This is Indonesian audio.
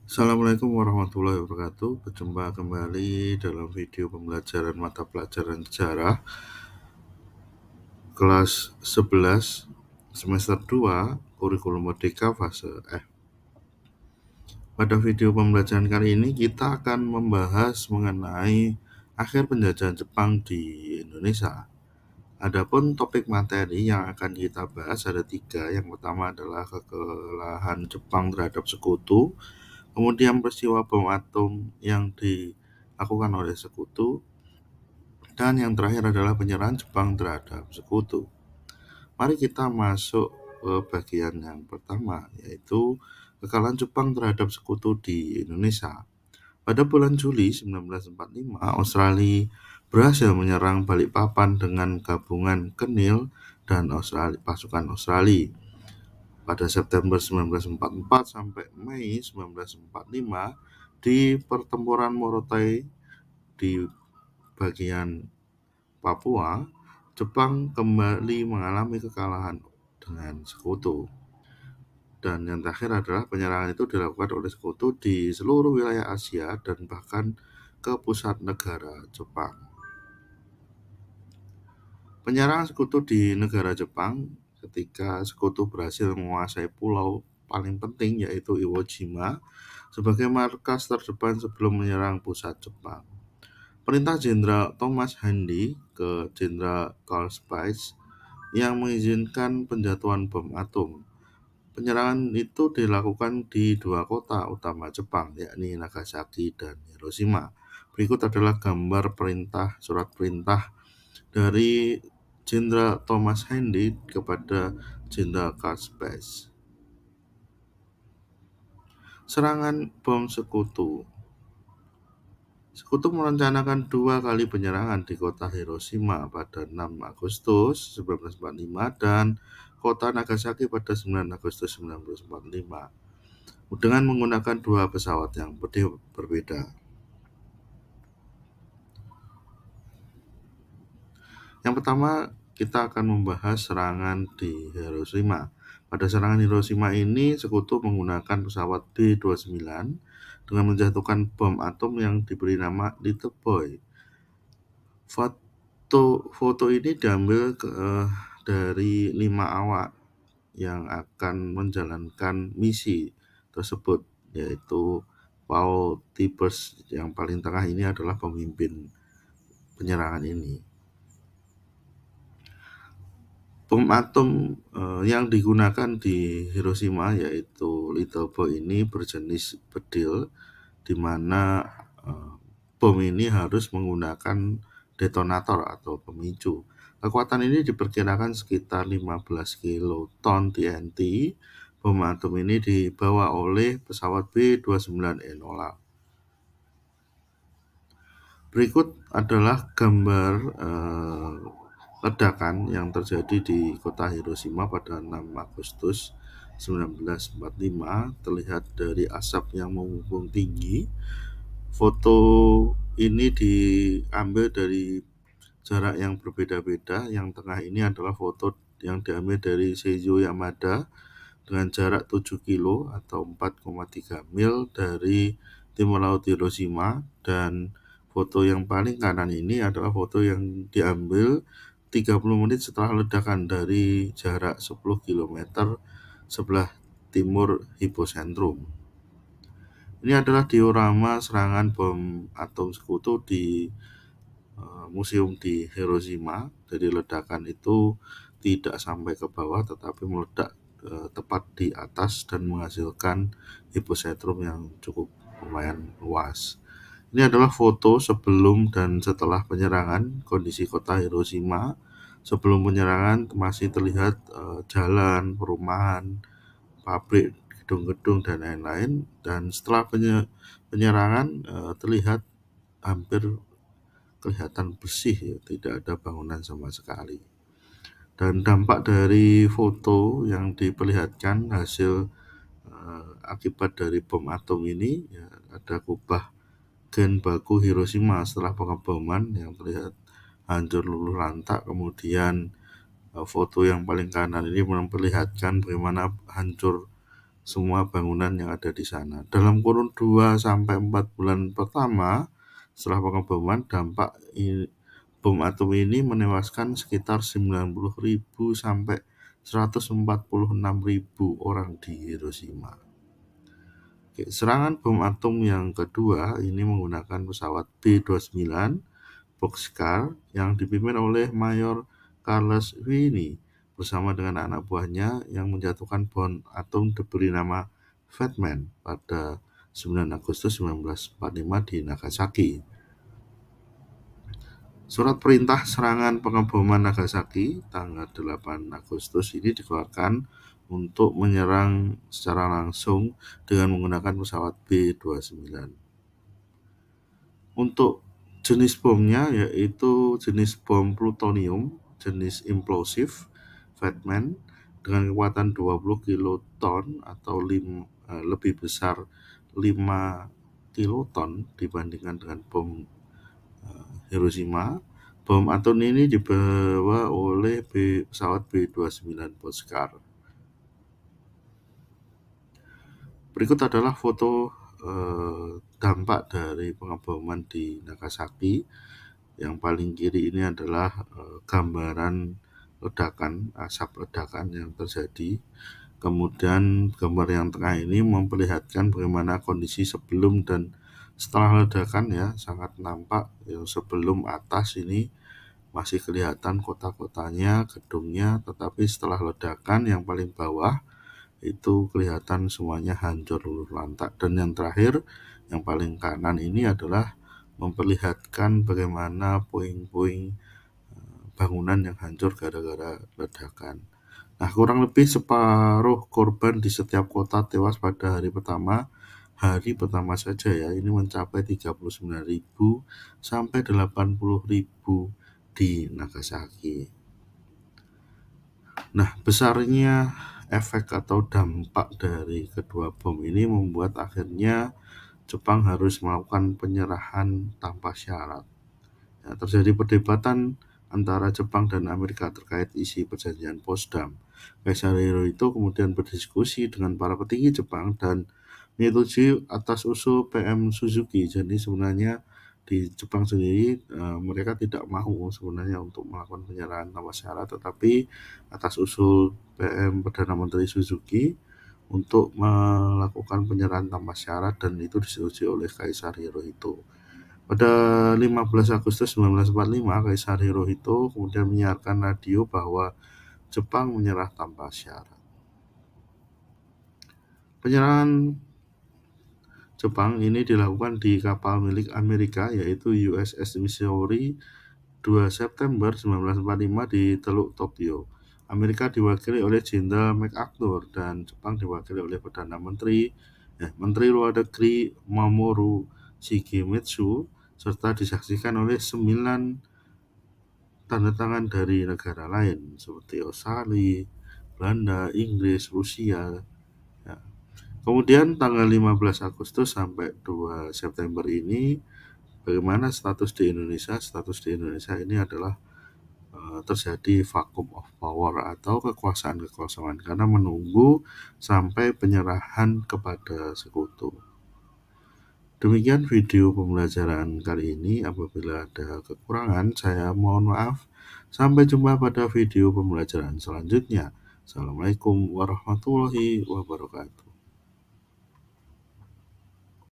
Assalamualaikum warahmatullahi wabarakatuh. Berjumpa kembali dalam video pembelajaran mata pelajaran sejarah kelas 11 semester 2 kurikulum merdeka fase F. Pada video pembelajaran kali ini kita akan membahas mengenai akhir penjajahan Jepang di Indonesia. Adapun topik materi yang akan kita bahas ada 3. Yang pertama adalah kekalahan Jepang terhadap sekutu, kemudian peristiwa bom atom yang dilakukan oleh sekutu, dan yang terakhir adalah penyerahan Jepang terhadap sekutu. Mari kita masuk ke bagian yang pertama, yaitu kekalahan Jepang terhadap sekutu di Indonesia. Pada bulan Juli 1945, Australia berhasil menyerang Balikpapan dengan gabungan Kenil dan pasukan Australia. Pada September 1944 sampai Mei 1945, di pertempuran Morotai di bagian Papua, Jepang kembali mengalami kekalahan dengan sekutu. Dan yang terakhir adalah penyerangan itu dilakukan oleh sekutu di seluruh wilayah Asia dan bahkan ke pusat negara Jepang. Penyerangan sekutu di negara Jepang ketika sekutu berhasil menguasai pulau paling penting yaitu Iwo Jima sebagai markas terdepan sebelum menyerang pusat Jepang. Perintah Jenderal Thomas Handy ke Jenderal Carl Spaatz yang mengizinkan penjatuhan bom atom. Penyerangan itu dilakukan di 2 kota utama Jepang, yakni Nagasaki dan Hiroshima. Berikut adalah gambar surat perintah dari Jenderal Thomas Handy kepada Jenderal Carl Spaatz. Serangan bom sekutu. Sekutu merencanakan 2 kali penyerangan di kota Hiroshima pada 6 Agustus 1945 dan kota Nagasaki pada 9 Agustus 1945 dengan menggunakan 2 pesawat yang berbeda. Yang pertama, kita akan membahas serangan di Hiroshima. Pada serangan Hiroshima ini, sekutu menggunakan pesawat B-29 dengan menjatuhkan bom atom yang diberi nama Little Boy. Foto ini diambil dari 5 awak yang akan menjalankan misi tersebut, yaitu Paul Tibbets yang paling tengah ini adalah pemimpin penyerangan ini. Bom atom yang digunakan di Hiroshima yaitu Little Boy ini berjenis bedil, di mana bom ini harus menggunakan detonator atau pemicu. Kekuatan ini diperkirakan sekitar 15 kiloton TNT. Bom atom ini dibawa oleh pesawat B-29 Enola. Berikut adalah gambar ledakan yang terjadi di kota Hiroshima pada 6 Agustus 1945. Terlihat dari asap yang membumbung tinggi. Foto ini diambil dari jarak yang berbeda-beda. Yang tengah ini adalah foto yang diambil dari Seijo Yamada dengan jarak 7 kilo atau 4,3 mil dari timur laut Hiroshima, dan foto yang paling kanan ini adalah foto yang diambil 30 menit setelah ledakan dari jarak 10 km sebelah timur hipocentrum. Ini adalah diorama serangan bom atom sekutu di museum di Hiroshima. Jadi ledakan itu tidak sampai ke bawah tetapi meledak tepat di atas dan menghasilkan hipocentrum yang cukup lumayan luas. Ini adalah foto sebelum dan setelah penyerangan. Kondisi kota Hiroshima sebelum penyerangan masih terlihat jalan, perumahan, pabrik, gedung-gedung dan lain-lain, dan setelah penyerangan terlihat hampir kelihatan bersih, ya, tidak ada bangunan sama sekali. Dan dampak dari foto yang diperlihatkan hasil akibat dari bom atom ini, ya, ada kubah gen baku Hiroshima setelah pengeboman yang terlihat hancur luluh lantak. Kemudian foto yang paling kanan ini memperlihatkan bagaimana hancur semua bangunan yang ada di sana. Dalam kurun 2 sampai 4 bulan pertama setelah pengeboman, bom atom ini menewaskan sekitar 90.000 sampai 146.000 orang di Hiroshima. Oke, serangan bom atom yang kedua ini menggunakan pesawat B-29 Boxcar yang dipimpin oleh Mayor Charles Winnie bersama dengan anak buahnya yang menjatuhkan bom atom diberi nama Fat Man pada 9 Agustus 1945 di Nagasaki. Surat perintah serangan pengeboman Nagasaki tanggal 8 Agustus ini dikeluarkan untuk menyerang secara langsung dengan menggunakan pesawat B-29. Untuk jenis bomnya yaitu jenis bom plutonium, jenis implosif, Fat Man, dengan kekuatan 20 kiloton atau lebih besar 5 kiloton dibandingkan dengan bom Hiroshima. Bom atom ini dibawa oleh pesawat B-29 Boxcar. Berikut adalah foto dampak dari pengeboman di Nagasaki. Yang paling kiri ini adalah gambaran ledakan, asap ledakan yang terjadi. Kemudian gambar yang tengah ini memperlihatkan bagaimana kondisi sebelum dan setelah ledakan, ya, sangat nampak. Yang sebelum atas ini masih kelihatan kota-kotanya, gedungnya, tetapi setelah ledakan yang paling bawah itu kelihatan semuanya hancur luluh lantak. Dan yang terakhir, yang paling kanan ini adalah memperlihatkan bagaimana puing-puing bangunan yang hancur gara-gara ledakan. Nah, kurang lebih separuh korban di setiap kota tewas pada hari pertama saja, ya. Ini mencapai 39.000 sampai 80.000 di Nagasaki. Nah, besarnya efek atau dampak dari kedua bom ini membuat akhirnya Jepang harus melakukan penyerahan tanpa syarat. Ya, terjadi perdebatan antara Jepang dan Amerika terkait isi perjanjian Potsdam. Kaisar Hirohito kemudian berdiskusi dengan para petinggi Jepang dan menyetujui atas usul PM Suzuki. Jadi sebenarnya di Jepang sendiri mereka tidak mau sebenarnya untuk melakukan penyerahan tanpa syarat, tetapi atas usul PM Perdana Menteri Suzuki untuk melakukan penyerahan tanpa syarat, dan itu disetujui oleh Kaisar Hirohito. Pada 15 Agustus 1945, Kaisar Hirohito kemudian menyiarkan radio bahwa Jepang menyerah tanpa syarat. Penyerahan Jepang ini dilakukan di kapal milik Amerika yaitu USS Missouri 2 September 1945 di Teluk Tokyo. Amerika diwakili oleh Jenderal MacArthur dan Jepang diwakili oleh Menteri Luar Negeri Mamoru Shigemitsu, serta disaksikan oleh 9 tanda tangan dari negara lain seperti Australia, Belanda, Inggris, Rusia. Ya. Kemudian tanggal 15 Agustus sampai 2 September ini, bagaimana status di Indonesia? Status di Indonesia ini adalah terjadi vacuum of power atau kekuasaan karena menunggu sampai penyerahan kepada sekutu. Demikian video pembelajaran kali ini. Apabila ada kekurangan, saya mohon maaf. Sampai jumpa pada video pembelajaran selanjutnya. Assalamualaikum warahmatullahi wabarakatuh.